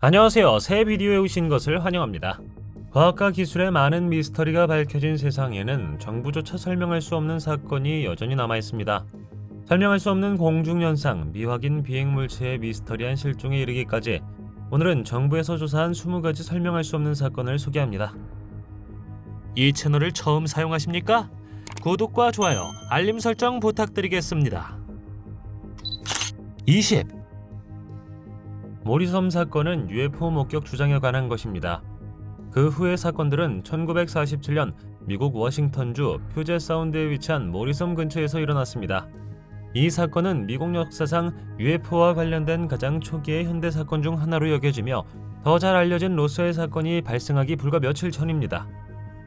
안녕하세요. 새 비디오에 오신 것을 환영합니다. 과학과 기술의 많은 미스터리가 밝혀진 세상에는 정부조차 설명할 수 없는 사건이 여전히 남아있습니다. 설명할 수 없는 공중현상, 미확인 비행물체의 미스터리한 실종에 이르기까지 오늘은 정부에서 조사한 20가지 설명할 수 없는 사건을 소개합니다. 이 채널을 처음 사용하십니까? 구독과 좋아요, 알림 설정 부탁드리겠습니다. 20. 모리섬 사건은 UFO 목격 주장에 관한 것입니다. 그 후의 사건들은 1947년 미국 워싱턴주 퓨젯 사운드에 위치한 모리섬 근처에서 일어났습니다. 이 사건은 미국 역사상 UFO와 관련된 가장 초기의 현대 사건 중 하나로 여겨지며 더 잘 알려진 로스웰 사건이 발생하기 불과 며칠 전입니다.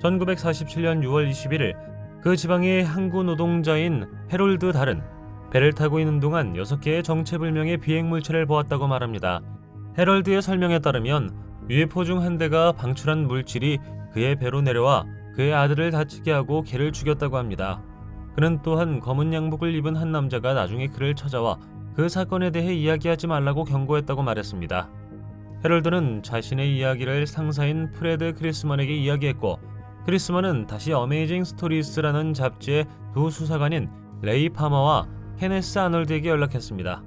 1947년 6월 21일 그 지방의 항구 노동자인 해롤드 달은 배를 타고 있는 동안 6개의 정체불명의 비행물체를 보았다고 말합니다. 해럴드의 설명에 따르면 UFO 중 한 대가 방출한 물질이 그의 배로 내려와 그의 아들을 다치게 하고 개를 죽였다고 합니다. 그는 또한 검은 양복을 입은 한 남자가 나중에 그를 찾아와 그 사건에 대해 이야기하지 말라고 경고했다고 말했습니다. 해럴드는 자신의 이야기를 상사인 프레드 크리스만에게 이야기했고, 크리스만은 다시 어메이징 스토리스라는 잡지의 두 수사관인 레이 파머와 케네스 아놀드에게 연락했습니다.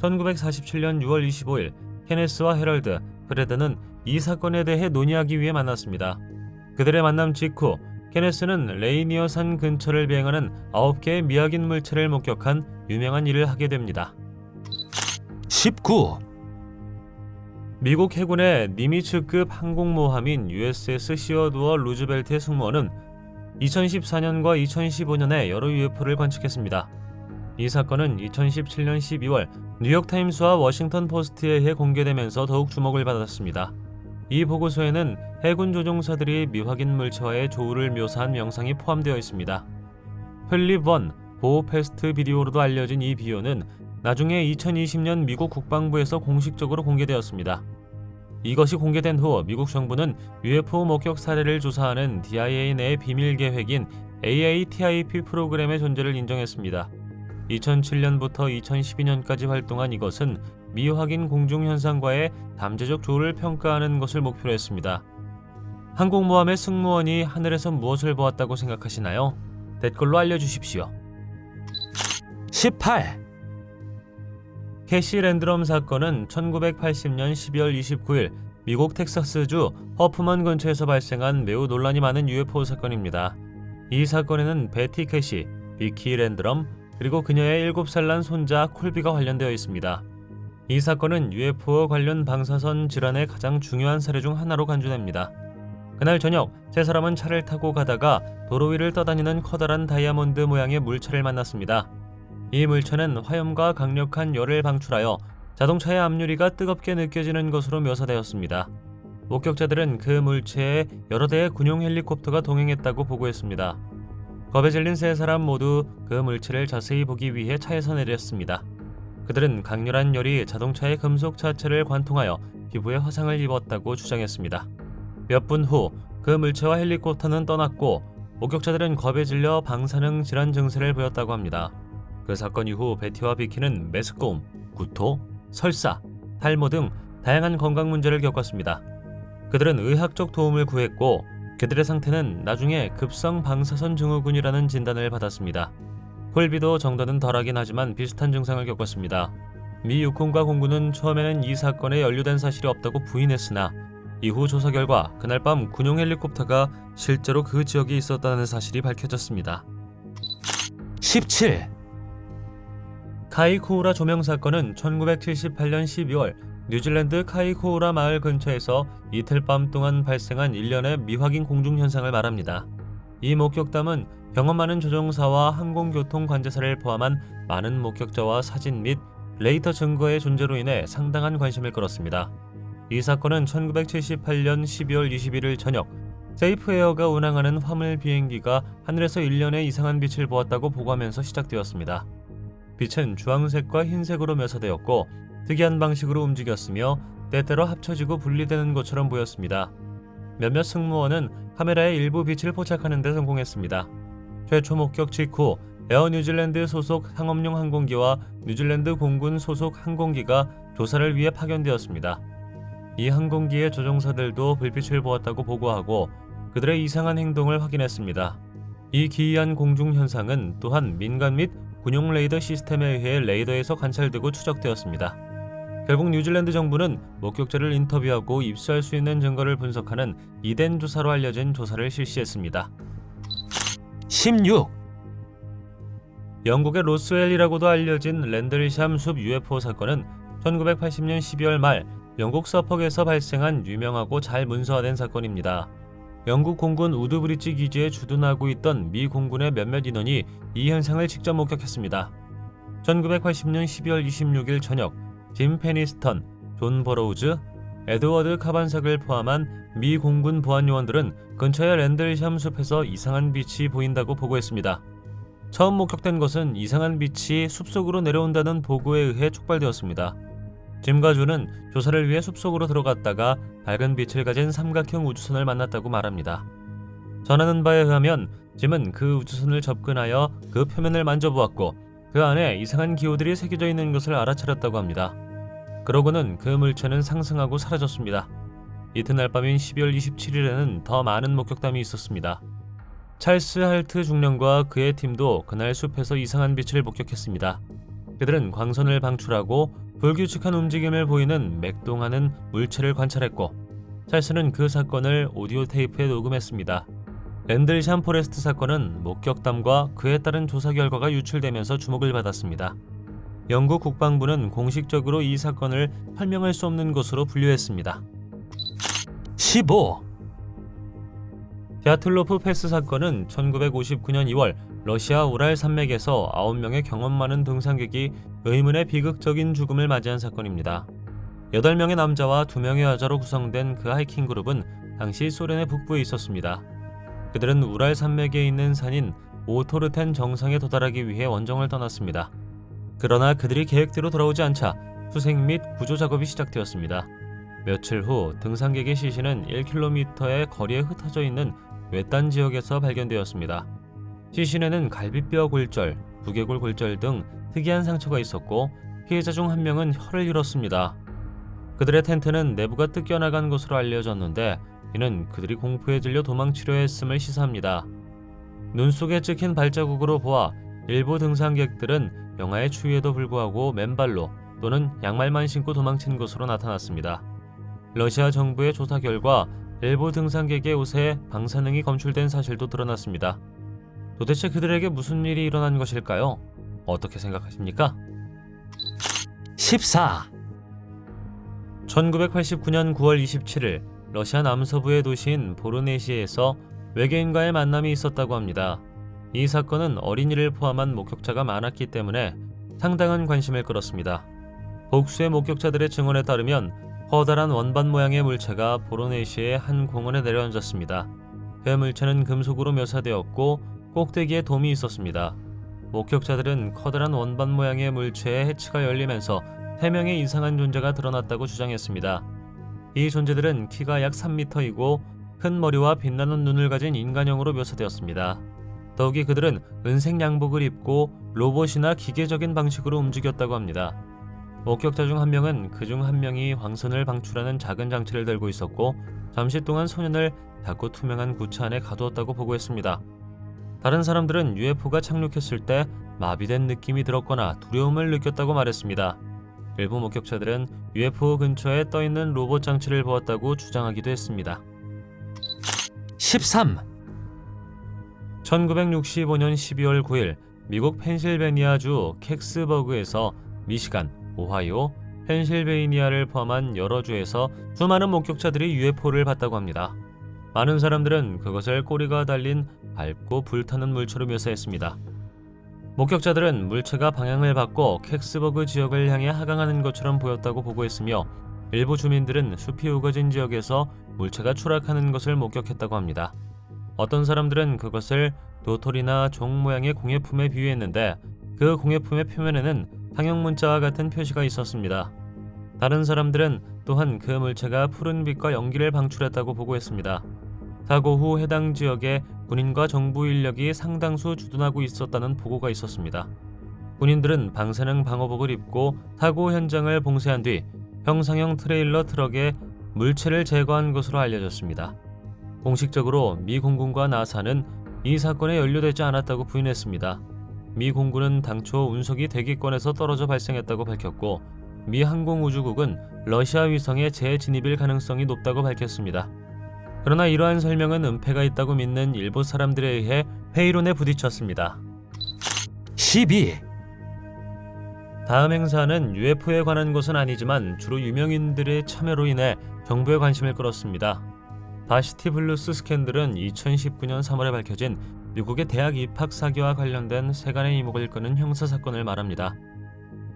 1947년 6월 25일 케네스와 해럴드, 프레드는 이 사건에 대해 논의하기 위해 만났습니다. 그들의 만남 직후 케네스는 레이니어 산 근처를 비행하는 9개의 미확인 물체를 목격한 유명한 일을 하게 됩니다. 19. 미국 해군의 니미츠급 항공모함인 USS 시어두어 루즈벨트의 승무원은 2014년과 2015년에 여러 UFO를 관측했습니다. 이 사건은 2017년 12월 뉴욕타임스와 워싱턴 포스트에 의해 공개되면서 더욱 주목을 받았습니다. 이 보고서에는 해군 조종사들이 미확인 물체와의 조우를 묘사한 영상이 포함되어 있습니다. 필립 원 고 패스트 비디오로도 알려진 이 비디오는 나중에 2020년 미국 국방부에서 공식적으로 공개되었습니다. 이것이 공개된 후 미국 정부는 UFO 목격 사례를 조사하는 DIA 내 비밀 계획인 AATIP 프로그램의 존재를 인정했습니다. 2007년부터 2012년까지 활동한 이것은 미확인 공중현상과의 잠재적 조우를 평가하는 것을 목표로 했습니다. 항공모함의 승무원이 하늘에서 무엇을 보았다고 생각하시나요? 댓글로 알려주십시오. 18. 캐시 랜드럼 사건은 1980년 12월 29일 미국 텍사스주 허프먼 근처에서 발생한 매우 논란이 많은 UFO 사건입니다. 이 사건에는 베티 캐시, 비키 랜드럼, 그리고 그녀의 7살 난 손자 콜비가 관련되어 있습니다. 이 사건은 UFO 관련 방사선 질환의 가장 중요한 사례 중 하나로 간주됩니다. 그날 저녁, 세 사람은 차를 타고 가다가 도로 위를 떠다니는 커다란 다이아몬드 모양의 물체를 만났습니다. 이 물체는 화염과 강력한 열을 방출하여 자동차의 앞유리가 뜨겁게 느껴지는 것으로 묘사되었습니다. 목격자들은 그 물체에 여러 대의 군용 헬리콥터가 동행했다고 보고했습니다. 겁에 질린 세 사람 모두 그 물체를 자세히 보기 위해 차에서 내렸습니다. 그들은 강렬한 열이 자동차의 금속 자체를 관통하여 피부에 화상을 입었다고 주장했습니다. 몇 분 후 그 물체와 헬리콥터는 떠났고 목격자들은 겁에 질려 방사능 질환 증세를 보였다고 합니다. 그 사건 이후 베티와 비키는 메스꺼움, 구토, 설사, 탈모 등 다양한 건강 문제를 겪었습니다. 그들은 의학적 도움을 구했고 그들의 상태는 나중에 급성 방사선 증후군이라는 진단을 받았습니다. 콜비도 정도는 덜하긴 하지만 비슷한 증상을 겪었습니다. 미 육군과 공군은 처음에는 이 사건에 연루된 사실이 없다고 부인했으나 이후 조사 결과 그날 밤 군용 헬리콥터가 실제로 그 지역에 있었다는 사실이 밝혀졌습니다. 17. 카이코우라 조명 사건은 1978년 12월 뉴질랜드 카이코우라 마을 근처에서 이틀 밤 동안 발생한 일련의 미확인 공중현상을 말합니다. 이 목격담은 경험 많은 조종사와 항공교통 관제사를 포함한 많은 목격자와 사진 및 레이더 증거의 존재로 인해 상당한 관심을 끌었습니다. 이 사건은 1978년 12월 21일 저녁 세이프에어가 운항하는 화물 비행기가 하늘에서 일련의 이상한 빛을 보았다고 보고하면서 시작되었습니다. 빛은 주황색과 흰색으로 묘사되었고 특이한 방식으로 움직였으며 때때로 합쳐지고 분리되는 것처럼 보였습니다. 몇몇 승무원은 카메라의 일부 빛을 포착하는 데 성공했습니다. 최초 목격 직후 에어 뉴질랜드 소속 상업용 항공기와 뉴질랜드 공군 소속 항공기가 조사를 위해 파견되었습니다. 이 항공기의 조종사들도 불빛을 보았다고 보고하고 그들의 이상한 행동을 확인했습니다. 이 기이한 공중 현상은 또한 민간 및 군용 레이더 시스템에 의해 레이더에서 관찰되고 추적되었습니다. 결국 뉴질랜드 정부는 목격자를 인터뷰하고 입수할 수 있는 증거를 분석하는 이덴 조사로 알려진 조사를 실시했습니다. 16. 영국의 로스웰이라고도 알려진 랜들샴 숲 UFO 사건은 1980년 12월 말 영국 서퍽에서 발생한 유명하고 잘 문서화된 사건입니다. 영국 공군 우드브리지 기지에 주둔하고 있던 미 공군의 몇몇 인원이 이 현상을 직접 목격했습니다. 1980년 12월 26일 저녁 짐 페니스턴, 존 버로우즈, 에드워드 카반삭을 포함한 미 공군 보안 요원들은 근처의 랜들샴 숲에서 이상한 빛이 보인다고 보고했습니다. 처음 목격된 것은 이상한 빛이 숲속으로 내려온다는 보고에 의해 촉발되었습니다. 짐과 존은 조사를 위해 숲속으로 들어갔다가 밝은 빛을 가진 삼각형 우주선을 만났다고 말합니다. 전하는 바에 의하면 짐은 그 우주선을 접근하여 그 표면을 만져보았고 그 안에 이상한 기호들이 새겨져 있는 것을 알아차렸다고 합니다. 그러고는 그 물체는 상승하고 사라졌습니다. 이튿날 밤인 12월 27일에는 더 많은 목격담이 있었습니다. 찰스 할트 중령과 그의 팀도 그날 숲에서 이상한 빛을 목격했습니다. 그들은 광선을 방출하고 불규칙한 움직임을 보이는 맥동하는 물체를 관찰했고 찰스는 그 사건을 오디오 테이프에 녹음했습니다. 랜들샴 포레스트 사건은 목격담과 그에 따른 조사 결과가 유출되면서 주목을 받았습니다. 영국 국방부는 공식적으로 이 사건을 설명할 수 없는 것으로 분류했습니다. 15. 갸틀로프 패스 사건은 1959년 2월 러시아 우랄 산맥에서 9명의 경험 많은 등산객이 의문의 비극적인 죽음을 맞이한 사건입니다. 8명의 남자와 2명의 여자로 구성된 그 하이킹 그룹은 당시 소련의 북부에 있었습니다. 그들은 우랄 산맥에 있는 산인 오토르텐 정상에 도달하기 위해 원정을 떠났습니다. 그러나 그들이 계획대로 돌아오지 않자 수색 및 구조 작업이 시작되었습니다. 며칠 후 등산객의 시신은 1km의 거리에 흩어져 있는 외딴 지역에서 발견되었습니다. 시신에는 갈비뼈 골절, 두개골 골절 등 특이한 상처가 있었고 피해자 중 한 명은 혀를 잃었습니다. 그들의 텐트는 내부가 뜯겨나간 것으로 알려졌는데 이는 그들이 공포에 질려 도망치려 했음을 시사합니다. 눈 속에 찍힌 발자국으로 보아 일부 등산객들은 영하의 추위에도 불구하고 맨발로 또는 양말만 신고 도망친 것으로 나타났습니다. 러시아 정부의 조사 결과 일부 등산객의 옷에 방사능이 검출된 사실도 드러났습니다. 도대체 그들에게 무슨 일이 일어난 것일까요? 어떻게 생각하십니까? 14. 1989년 9월 27일 러시아 남서부의 도시인 보르네시에서 외계인과의 만남이 있었다고 합니다. 이 사건은 어린이를 포함한 목격자가 많았기 때문에 상당한 관심을 끌었습니다. 복수의 목격자들의 증언에 따르면 커다란 원반 모양의 물체가 보르네시의 한 공원에 내려앉았습니다. 그 물체는 금속으로 묘사되었고 꼭대기에 돔이 있었습니다. 목격자들은 커다란 원반 모양의 물체의 해치가 열리면서 3명의 이상한 존재가 드러났다고 주장했습니다. 이 존재들은 키가 약 3m이고 큰 머리와 빛나는 눈을 가진 인간형으로 묘사되었습니다. 더욱이 그들은 은색 양복을 입고 로봇이나 기계적인 방식으로 움직였다고 합니다. 목격자 중 한 명은 그 중 한 명이 광선을 방출하는 작은 장치를 들고 있었고 잠시 동안 소년을 작고 투명한 구차 안에 가두었다고 보고했습니다. 다른 사람들은 UFO가 착륙했을 때 마비된 느낌이 들었거나 두려움을 느꼈다고 말했습니다. 일부 목격자들은 UFO 근처에 떠있는 로봇 장치를 보았다고 주장하기도 했습니다. 13. 1965년 12월 9일 미국 펜실베니아주 캑스버그에서 미시간, 오하이오, 펜실베이니아를 포함한 여러 주에서 수많은 목격자들이 UFO를 봤다고 합니다. 많은 사람들은 그것을 꼬리가 달린 밝고 불타는 물체로 묘사했습니다. 목격자들은 물체가 방향을 바꿔 캑스버그 지역을 향해 하강하는 것처럼 보였다고 보고했으며 일부 주민들은 숲이 우거진 지역에서 물체가 추락하는 것을 목격했다고 합니다. 어떤 사람들은 그것을 도토리나 종 모양의 공예품에 비유했는데 그 공예품의 표면에는 상형 문자와 같은 표시가 있었습니다. 다른 사람들은 또한 그 물체가 푸른 빛과 연기를 방출했다고 보고했습니다. 사고 후 해당 지역에 군인과 정부 인력이 상당수 주둔하고 있었다는 보고가 있었습니다. 군인들은 방사능 방호복을 입고 사고 현장을 봉쇄한 뒤 형상형 트레일러 트럭에 물체를 제거한 것으로 알려졌습니다. 공식적으로 미 공군과 나사는 이 사건에 연루되지 않았다고 부인했습니다. 미 공군은 당초 운석이 대기권에서 떨어져 발생했다고 밝혔고, 미 항공우주국은 러시아 위성의 재진입일 가능성이 높다고 밝혔습니다. 그러나 이러한 설명은 은폐가 있다고 믿는 일부 사람들에 의해 회의론에 부딪혔습니다. 12. 다음 행사는 UFO에 관한 것은 아니지만 주로 유명인들의 참여로 인해 정부의 관심을 끌었습니다. 바시티 블루스 스캔들은 2019년 3월에 밝혀진 미국의 대학 입학 사기와 관련된 세간의 이목을 끄는 형사사건을 말합니다.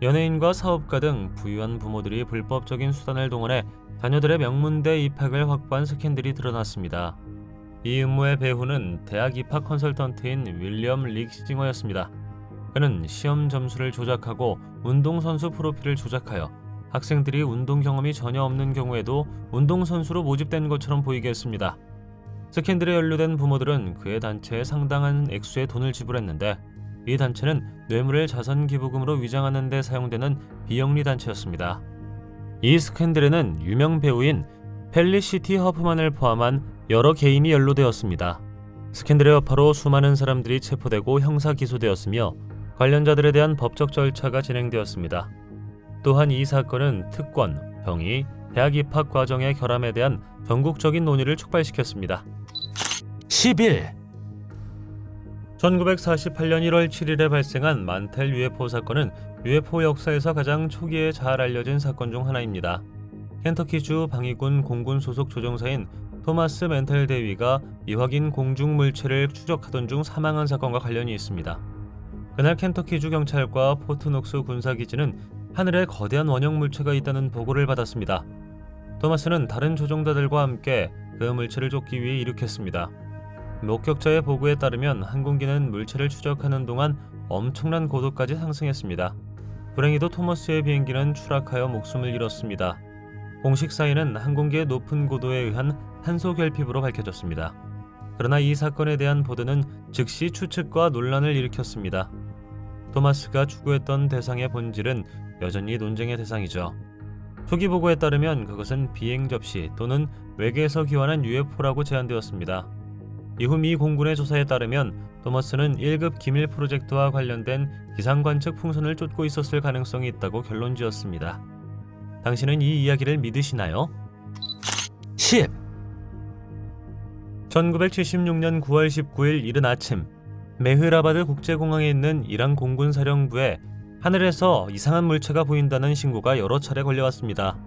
연예인과 사업가 등 부유한 부모들이 불법적인 수단을 동원해 자녀들의 명문대 입학을 확보한 스캔들이 드러났습니다. 이 음모의 배후는 대학 입학 컨설턴트인 윌리엄 릭시징어였습니다. 그는 시험 점수를 조작하고 운동선수 프로필을 조작하여 학생들이 운동 경험이 전혀 없는 경우에도 운동선수로 모집된 것처럼 보이게 했습니다. 스캔들에 연루된 부모들은 그의 단체에 상당한 액수의 돈을 지불했는데, 이 단체는 뇌물을 자선기부금으로 위장하는 데 사용되는 비영리 단체였습니다. 이 스캔들에는 유명 배우인 펠리시티 허프만을 포함한 여러 개인이 연루되었습니다. 스캔들의 여파로 수많은 사람들이 체포되고 형사 기소되었으며 관련자들에 대한 법적 절차가 진행되었습니다. 또한 이 사건은 특권, 병이, 대학 입학 과정의 결함에 대한 전국적인 논의를 촉발시켰습니다. 11. 1948년 1월 7일에 발생한 만텔 UFO 사건은 UFO 역사에서 가장 초기에 잘 알려진 사건 중 하나입니다. 켄터키주 방위군 공군 소속 조종사인 토마스 멘텔 대위가 미확인 공중 물체를 추적하던 중 사망한 사건과 관련이 있습니다. 그날 켄터키주 경찰과 포트녹스 군사기지는 하늘에 거대한 원형 물체가 있다는 보고를 받았습니다. 토마스는 다른 조종사들과 함께 그 물체를 쫓기 위해 이륙했습니다. 목격자의 보고에 따르면 항공기는 물체를 추적하는 동안 엄청난 고도까지 상승했습니다. 불행히도 토머스의 비행기는 추락하여 목숨을 잃었습니다. 공식 사인은 항공기의 높은 고도에 의한 탄소 결핍으로 밝혀졌습니다. 그러나 이 사건에 대한 보도는 즉시 추측과 논란을 일으켰습니다. 토마스가 추구했던 대상의 본질은 여전히 논쟁의 대상이죠. 초기 보고에 따르면 그것은 비행 접시 또는 외계에서 기원한 UFO라고 제안되었습니다. 이후 미 공군의 조사에 따르면 토머스는 1급 기밀 프로젝트와 관련된 기상 관측 풍선을 쫓고 있었을 가능성이 있다고 결론지었습니다. 당신은 이 이야기를 믿으시나요? 10. 1976년 9월 19일 이른 아침, 메흐라바드 국제공항에 있는 이란 공군 사령부에 하늘에서 이상한 물체가 보인다는 신고가 여러 차례 걸려왔습니다.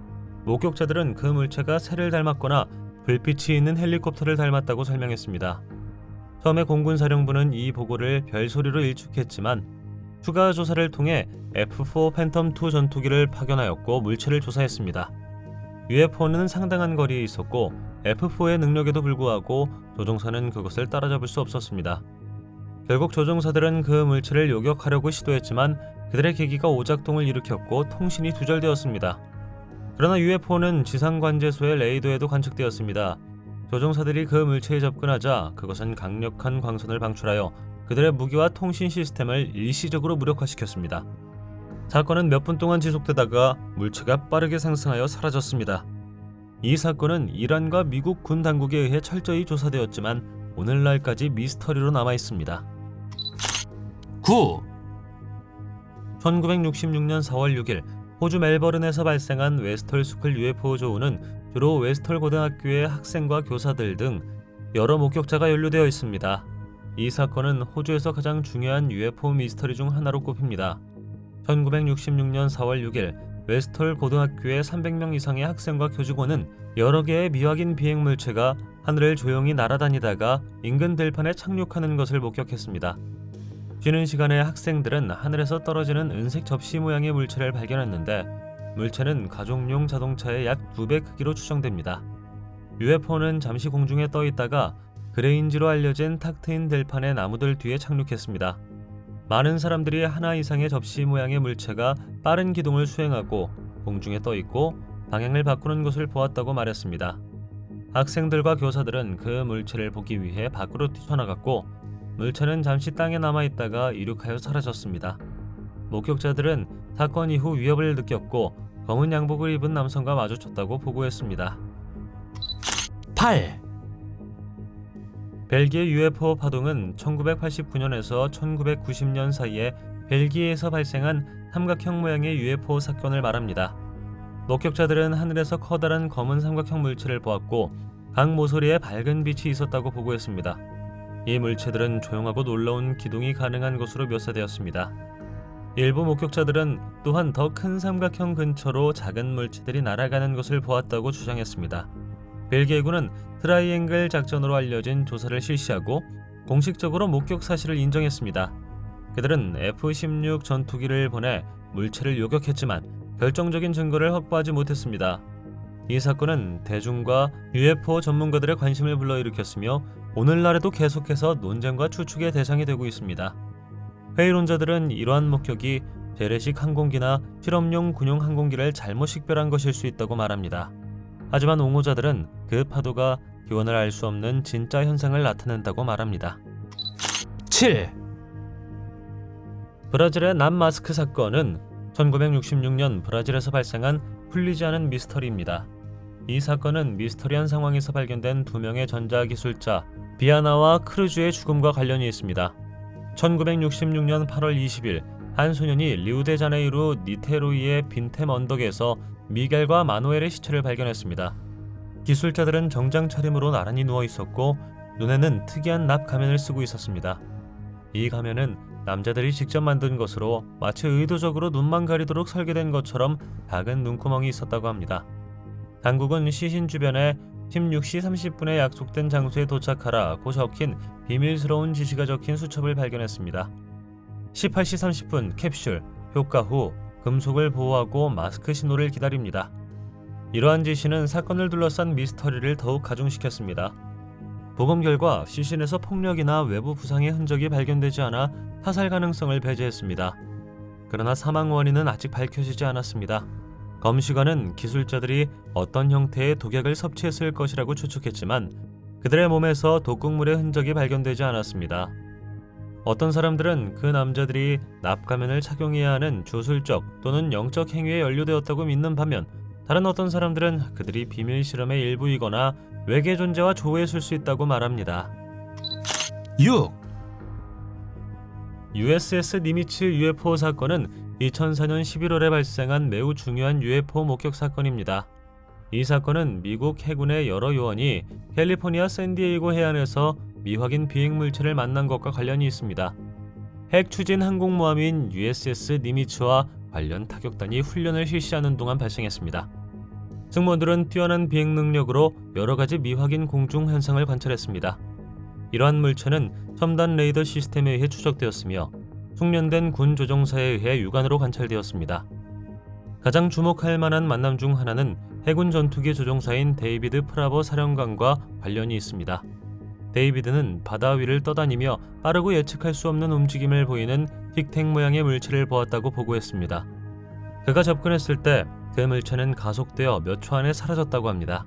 목격자들은 그 물체가 새를 닮았거나 불빛이 있는 헬리콥터를 닮았다고 설명했습니다. 처음에 공군 사령부는 이 보고를 별소리로 일축했지만 추가 조사를 통해 F-4 팬텀2 전투기를 파견하였고 물체를 조사했습니다. UFO는 상당한 거리에 있었고 F-4의 능력에도 불구하고 조종사는 그것을 따라잡을 수 없었습니다. 결국 조종사들은 그 물체를 요격하려고 시도했지만 그들의 계기가 오작동을 일으켰고 통신이 두절되었습니다. 그러나 UFO는 지상관제소의 레이더에도 관측되었습니다. 조종사들이 그 물체에 접근하자 그것은 강력한 광선을 방출하여 그들의 무기와 통신 시스템을 일시적으로 무력화시켰습니다. 사건은 몇 분 동안 지속되다가 물체가 빠르게 상승하여 사라졌습니다. 이 사건은 이란과 미국 군 당국에 의해 철저히 조사되었지만 오늘날까지 미스터리로 남아 있습니다. 9. 1966년 4월 6일 호주 멜버른에서 발생한 웨스털 스쿨 UFO 조우는 주로 웨스털 고등학교의 학생과 교사들 등 여러 목격자가 연루되어 있습니다. 이 사건은 호주에서 가장 중요한 UFO 미스터리 중 하나로 꼽힙니다. 1966년 4월 6일 웨스털 고등학교의 300명 이상의 학생과 교직원은 여러 개의 미확인 비행 물체가 하늘을 조용히 날아다니다가 인근 들판에 착륙하는 것을 목격했습니다. 쉬는 시간에 학생들은 하늘에서 떨어지는 은색 접시 모양의 물체를 발견했는데 물체는 가족용 자동차의 약 2배 크기로 추정됩니다. UFO는 잠시 공중에 떠 있다가 그레인지로 알려진 탁 트인 들판의 나무들 뒤에 착륙했습니다. 많은 사람들이 하나 이상의 접시 모양의 물체가 빠른 기동을 수행하고 공중에 떠 있고 방향을 바꾸는 것을 보았다고 말했습니다. 학생들과 교사들은 그 물체를 보기 위해 밖으로 뛰쳐나갔고 물체는 잠시 땅에 남아있다가 이륙하여 사라졌습니다. 목격자들은 사건 이후 위협을 느꼈고 검은 양복을 입은 남성과 마주쳤다고 보고했습니다. 8. 벨기에 UFO 파동은 1989년에서 1990년 사이에 벨기에에서 발생한 삼각형 모양의 UFO 사건을 말합니다. 목격자들은 하늘에서 커다란 검은 삼각형 물체를 보았고 각 모서리에 밝은 빛이 있었다고 보고했습니다. 이 물체들은 조용하고 놀라운 기동이 가능한 것으로 묘사되었습니다. 일부 목격자들은 또한 더 큰 삼각형 근처로 작은 물체들이 날아가는 것을 보았다고 주장했습니다. 벨기에군은 트라이앵글 작전으로 알려진 조사를 실시하고 공식적으로 목격 사실을 인정했습니다. 그들은 F-16 전투기를 보내 물체를 요격했지만 결정적인 증거를 확보하지 못했습니다. 이 사건은 대중과 UFO 전문가들의 관심을 불러일으켰으며 오늘날에도 계속해서 논쟁과 추측의 대상이 되고 있습니다. 회의론자들은 이러한 목격이 재래식 항공기나 실험용 군용 항공기를 잘못 식별한 것일 수 있다고 말합니다. 하지만 옹호자들은 그 파도가 기원을 알 수 없는 진짜 현상을 나타낸다고 말합니다. 7. 브라질의 남마스크 사건은 1966년 브라질에서 발생한 풀리지 않은 미스터리입니다. 이 사건은 미스터리한 상황에서 발견된 2명의 전자기술자 비아나와 크루즈의 죽음과 관련이 있습니다. 1966년 8월 20일 한 소년이 리우데자네이루 니테로이의 빈템 언덕에서 미겔과 마누엘의 시체를 발견했습니다. 기술자들은 정장 차림으로 나란히 누워 있었고 눈에는 특이한 납 가면을 쓰고 있었습니다. 이 가면은 남자들이 직접 만든 것으로 마치 의도적으로 눈만 가리도록 설계된 것처럼 작은 눈구멍이 있었다고 합니다. 당국은 시신 주변에 16시 30분에 약속된 장소에 도착하라고 적힌 비밀스러운 지시가 적힌 수첩을 발견했습니다. 18시 30분 캡슐, 효과 후 금속을 보호하고 마스크 신호를 기다립니다. 이러한 지시는 사건을 둘러싼 미스터리를 더욱 가중시켰습니다. 보검 결과 시신에서 폭력이나 외부 부상의 흔적이 발견되지 않아 타살 가능성을 배제했습니다. 그러나 사망 원인은 아직 밝혀지지 않았습니다. 검시관은 기술자들이 어떤 형태의 독약을 섭취했을 것이라고 추측했지만 그들의 몸에서 독극물의 흔적이 발견되지 않았습니다. 어떤 사람들은 그 남자들이 납가면을 착용해야 하는 주술적 또는 영적 행위에 연루되었다고 믿는 반면 다른 어떤 사람들은 그들이 비밀 실험의 일부이거나 외계 존재와 조우했을 수 있다고 말합니다. 6. USS 니미츠 UFO 사건은 2004년 11월에 발생한 매우 중요한 UFO 목격 사건입니다. 이 사건은 미국 해군의 여러 요원이 캘리포니아 샌디에이고 해안에서 미확인 비행 물체를 만난 것과 관련이 있습니다. 핵 추진 항공모함인 USS 니미츠와 관련 타격단이 훈련을 실시하는 동안 발생했습니다. 승무원들은 뛰어난 비행 능력으로 여러 가지 미확인 공중 현상을 관찰했습니다. 이러한 물체는 첨단 레이더 시스템에 의해 추적되었으며 숙련된 군 조종사에 의해 육안으로 관찰되었습니다. 가장 주목할 만한 만남 중 하나는 해군 전투기 조종사인 데이비드 프라보 사령관과 관련이 있습니다. 데이비드는 바다 위를 떠다니며 빠르고 예측할 수 없는 움직임을 보이는 틱택 모양의 물체를 보았다고 보고했습니다. 그가 접근했을 때 그 물체는 가속되어 몇 초 안에 사라졌다고 합니다.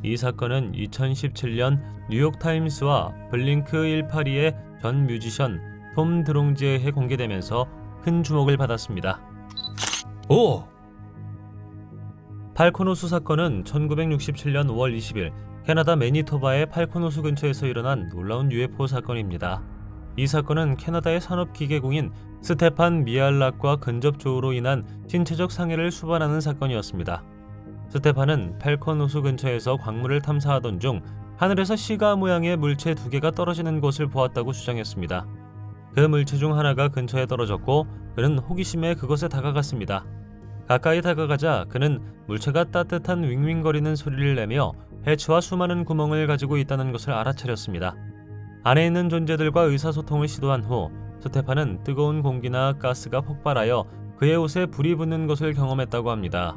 이 사건은 2017년 뉴욕타임스와 블링크 182의 전 뮤지션 톰 드롱지에 의해 공개되면서 큰 주목을 받았습니다. 5. 팔콘 호수 사건은 1967년 5월 20일 캐나다 매니토바의 팔콘 호수 근처에서 일어난 놀라운 UFO 사건입니다. 이 사건은 캐나다의 산업기계공인 스테판 미알락과 근접 조우로 인한 신체적 상해를 수반하는 사건이었습니다. 스테판은 팔콘 호수 근처에서 광물을 탐사하던 중 하늘에서 시가 모양의 물체 2개가 떨어지는 것을 보았다고 주장했습니다. 그 물체 중 하나가 근처에 떨어졌고 그는 호기심에 그것에 다가갔습니다. 가까이 다가가자 그는 물체가 따뜻한 윙윙거리는 소리를 내며 해치와 수많은 구멍을 가지고 있다는 것을 알아차렸습니다. 안에 있는 존재들과 의사소통을 시도한 후 스테판은 뜨거운 공기나 가스가 폭발하여 그의 옷에 불이 붙는 것을 경험했다고 합니다.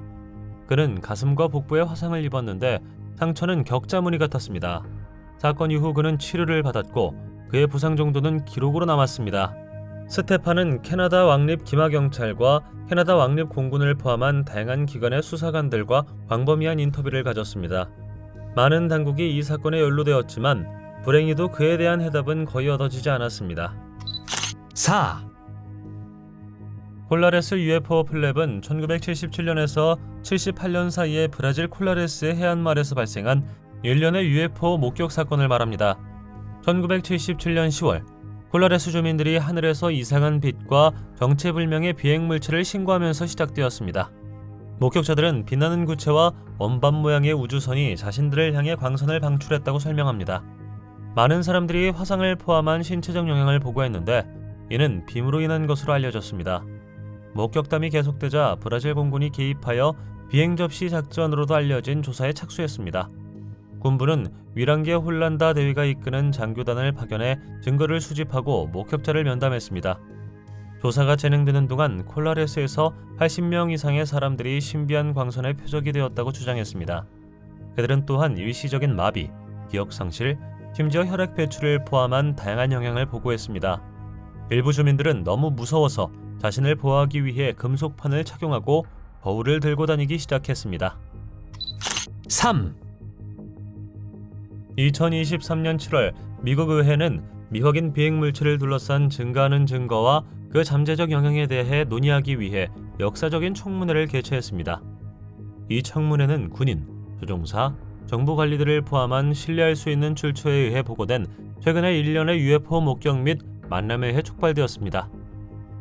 그는 가슴과 복부에 화상을 입었는데 상처는 격자무늬 같았습니다. 사건 이후 그는 치료를 받았고 그의 부상 정도는 기록으로 남았습니다. 스테판은 캐나다 왕립 기마경찰과 캐나다 왕립 공군을 포함한 다양한 기관의 수사관들과 광범위한 인터뷰를 가졌습니다. 많은 당국이 이 사건에 연루되었지만 불행히도 그에 대한 해답은 거의 얻어지지 않았습니다. 4. 콜라레스 UFO 플랩은 1977년에서 78년 사이에 브라질 콜라레스의 해안마을에서 발생한 일련의 UFO 목격 사건을 말합니다. 1977년 10월 콜라레스 주민들이 하늘에서 이상한 빛과 정체불명의 비행물체를 신고하면서 시작되었습니다. 목격자들은 빛나는 구체와 원반 모양의 우주선이 자신들을 향해 광선을 방출했다고 설명합니다. 많은 사람들이 화상을 포함한 신체적 영향을 보고했는데 이는 빔으로 인한 것으로 알려졌습니다. 목격담이 계속되자 브라질 공군이 개입하여 비행 접시 작전으로도 알려진 조사에 착수했습니다. 군부는 위랑계 홀란다 대위가 이끄는 장교단을 파견해 증거를 수집하고 목격자를 면담했습니다. 조사가 진행되는 동안 콜라레스에서 80명 이상의 사람들이 신비한 광선의 표적이 되었다고 주장했습니다. 그들은 또한 일시적인 마비, 기억상실, 심지어 혈액 배출을 포함한 다양한 영향을 보고했습니다. 일부 주민들은 너무 무서워서 자신을 보호하기 위해 금속판을 착용하고 거울을 들고 다니기 시작했습니다. 3. 2023년 7월 미국 의회는 미확인 비행물체를 둘러싼 증가하는 증거와 그 잠재적 영향에 대해 논의하기 위해 역사적인 청문회를 개최했습니다. 이 청문회는 군인, 조종사, 정보관리들을 포함한 신뢰할 수 있는 출처에 의해 보고된 최근의 일련의 UFO 목격 및 만남에 의해 촉발되었습니다.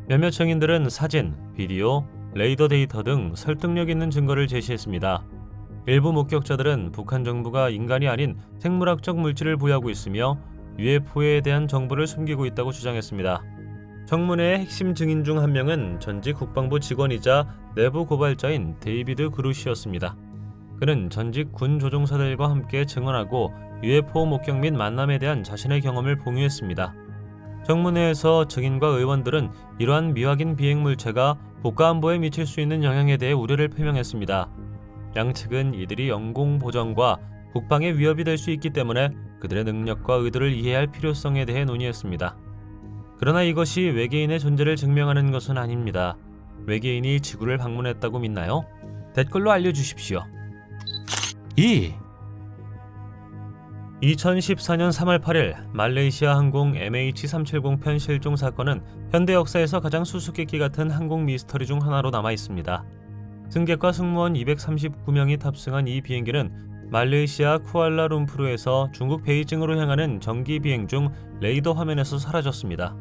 몇몇 증인들은 사진, 비디오, 레이더 데이터 등 설득력 있는 증거를 제시했습니다. 일부 목격자들은 북한 정부가 인간이 아닌 생물학적 물질을 보유하고 있으며 UFO에 대한 정보를 숨기고 있다고 주장했습니다. 청문회의 핵심 증인 중 한 명은 전직 국방부 직원이자 내부 고발자인 데이비드 그루시였습니다. 그는 전직 군 조종사들과 함께 증언하고 UFO 목격 및 만남에 대한 자신의 경험을 공유했습니다. 청문회에서 증인과 의원들은 이러한 미확인 비행물체가 국가안보에 미칠 수 있는 영향에 대해 우려를 표명했습니다. 양측은 이들이 영공 보전과 국방에 위협이 될 수 있기 때문에 그들의 능력과 의도를 이해할 필요성에 대해 논의했습니다. 그러나 이것이 외계인의 존재를 증명하는 것은 아닙니다. 외계인이 지구를 방문했다고 믿나요? 댓글로 알려주십시오. 2. 2014년 3월 8일 말레이시아 항공 MH370편 실종 사건은 현대 역사에서 가장 수수께끼 같은 항공 미스터리 중 하나로 남아 있습니다. 승객과 승무원 239명이 탑승한 이 비행기는 말레이시아 쿠알라룸푸르에서 중국 베이징으로 향하는 정기 비행 중 레이더 화면에서 사라졌습니다.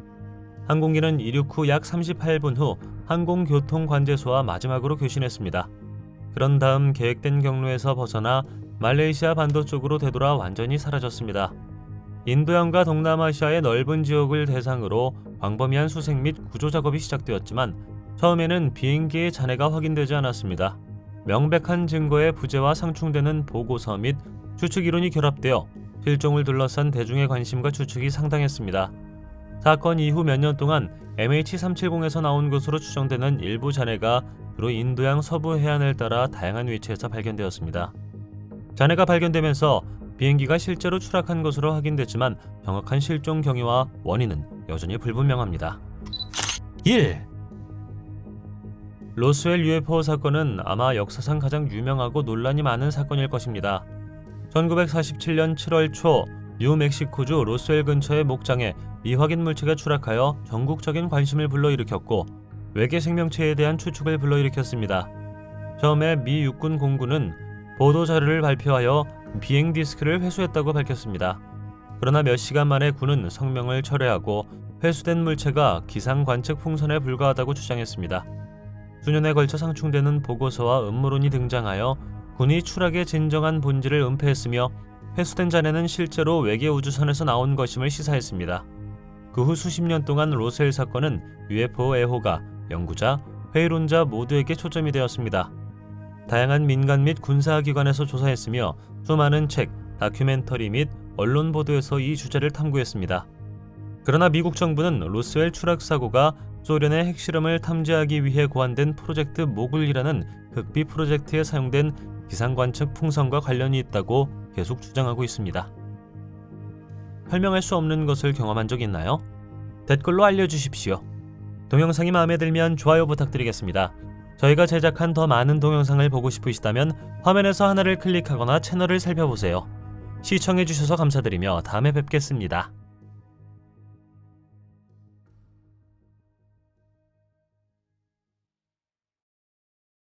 항공기는 이륙 후 약 38분 후 항공교통관제소와 마지막으로 교신했습니다. 그런 다음 계획된 경로에서 벗어나 말레이시아 반도 쪽으로 되돌아 완전히 사라졌습니다. 인도양과 동남아시아의 넓은 지역을 대상으로 광범위한 수색 및 구조 작업이 시작되었지만 처음에는 비행기의 잔해가 확인되지 않았습니다. 명백한 증거의 부재와 상충되는 보고서 및 추측 이론이 결합되어 실종을 둘러싼 대중의 관심과 추측이 상당했습니다. 사건 이후 몇 년 동안 MH370에서 나온 것으로 추정되는 일부 잔해가 주로 인도양 서부 해안을 따라 다양한 위치에서 발견되었습니다. 잔해가 발견되면서 비행기가 실제로 추락한 것으로 확인됐지만 정확한 실종 경위와 원인은 여전히 불분명합니다. 1. 로스웰 UFO 사건은 아마 역사상 가장 유명하고 논란이 많은 사건일 것입니다. 1947년 7월 초 뉴멕시코주 로스웰 근처의 목장에 미확인 물체가 추락하여 전국적인 관심을 불러일으켰고 외계 생명체에 대한 추측을 불러일으켰습니다. 처음에 미 육군 공군은 보도 자료를 발표하여 비행 디스크를 회수했다고 밝혔습니다. 그러나 몇 시간 만에 군은 성명을 철회하고 회수된 물체가 기상 관측 풍선에 불과하다고 주장했습니다. 수년에 걸쳐 상충되는 보고서와 음모론이 등장하여 군이 추락의 진정한 본질을 은폐했으며 회수된 잔해는 실제로 외계 우주선에서 나온 것임을 시사했습니다. 그 후 수십 년 동안 로스웰 사건은 UFO 애호가, 연구자, 회의론자 모두에게 초점이 되었습니다. 다양한 민간 및 군사기관에서 조사했으며 수많은 책, 다큐멘터리 및 언론 보도에서 이 주제를 탐구했습니다. 그러나 미국 정부는 로스웰 추락 사고가 소련의 핵실험을 탐지하기 위해 고안된 프로젝트 모굴이라는 극비 프로젝트에 사용된 기상관측 풍선과 관련이 있다고 계속 주장하고 있습니다. 설명할 수 없는 것을 경험한 적 있나요? 댓글로 알려주십시오. 동영상이 마음에 들면 좋아요 부탁드리겠습니다. 저희가 제작한 더 많은 동영상을 보고 싶으시다면 화면에서 하나를 클릭하거나 채널을 살펴보세요. 시청해주셔서 감사드리며 다음에 뵙겠습니다.